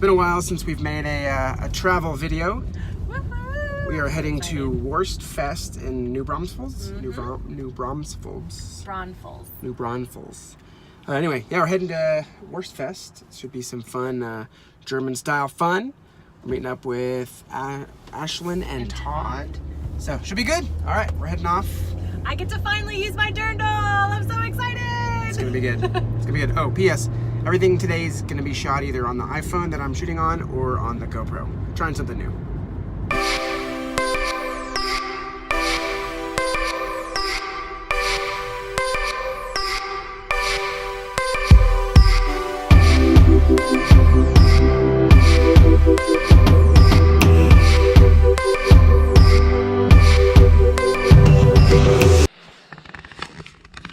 been a while since we've made a travel video. We are heading to Wurstfest in New Braunfels. New Braunfels. New Braunfels. Anyway, yeah, we're heading to Wurstfest. It should be some fun German-style fun. We're meeting up with Ashlyn and Todd. So, should be good. All right, we're heading off. I get to finally use my dirndl. I'm so excited. It's gonna be good. It's gonna be good. Oh, P.S. Everything today is gonna be shot either on the iPhone that I'm shooting on or on the GoPro. Trying something new.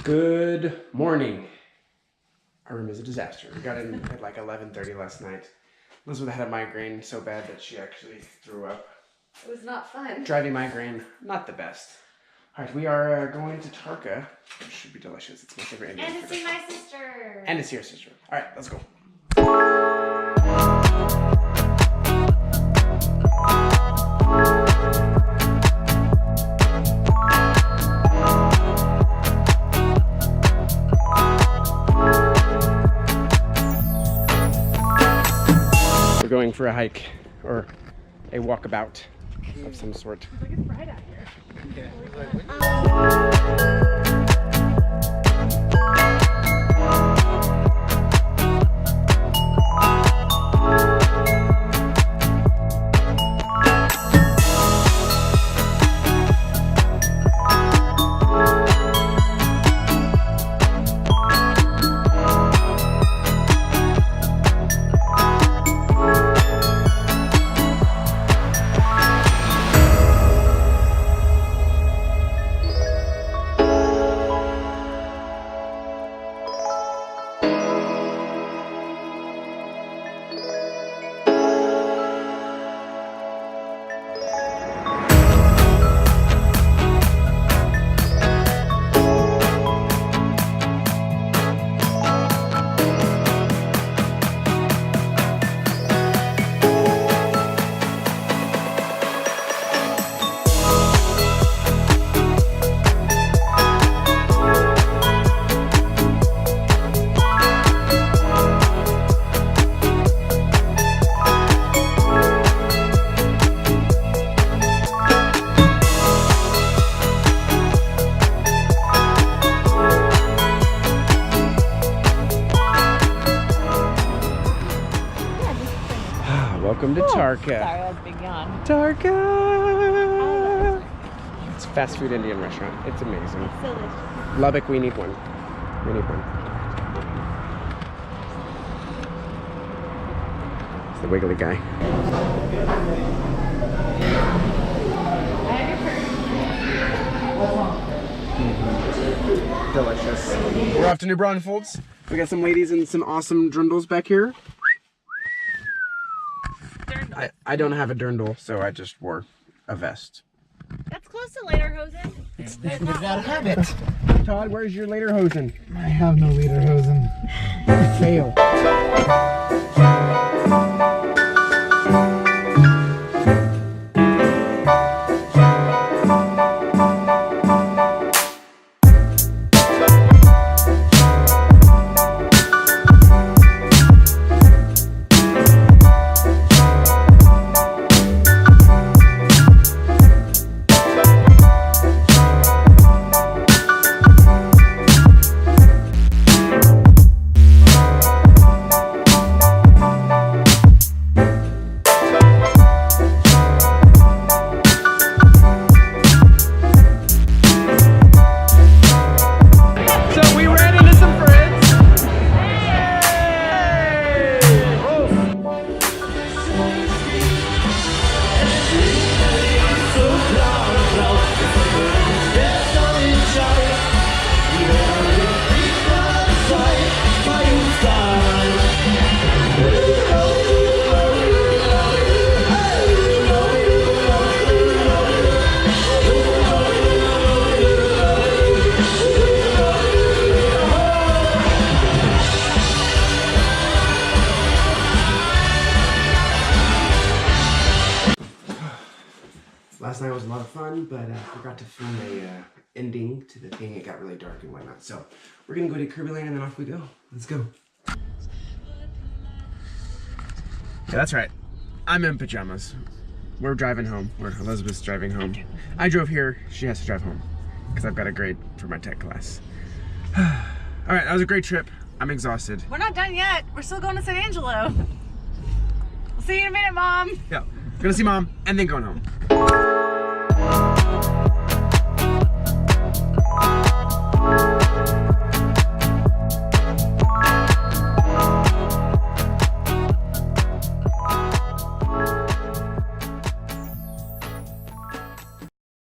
Good morning. Our room is a disaster. We got in at like 11:30 last night. Elizabeth had a migraine so bad that she actually threw up. It was not fun. Driving migraine, not the best. All right, we are going to Tarka. It should be delicious. It's my favorite Indian food. And to see my sister. And to see your sister. All right, let's go. We're going for a hike or a walkabout of some sort. It's like it's bright out here. Welcome to Tarka. Sorry, that was a big yawn. Tarka! It's a fast food Indian restaurant. It's amazing. It's delicious. Lubbock, we need one. We need one. It's the wiggly guy. Delicious. We're off to New Braunfels. We got some ladies and some awesome drundles back here. I don't have a dirndl, so I just wore a vest. That's close to lederhosen. You gotta have it. Todd, where's your lederhosen? I have no lederhosen. Fail. last night was a lot of fun, but I forgot to film a ending to the thing. It got really dark and whatnot. So we're gonna go to Kirby Lane and then off we go. Let's go. Yeah, that's right. I'm in pajamas. We're driving home. Elizabeth's driving home. I drove here. She has to drive home because I've got a grade for my tech class. All right, that was a great trip. I'm exhausted. We're not done yet. We're still going to San Angelo. We'll see you in a minute, Mom. Yeah, gonna see Mom and then going home.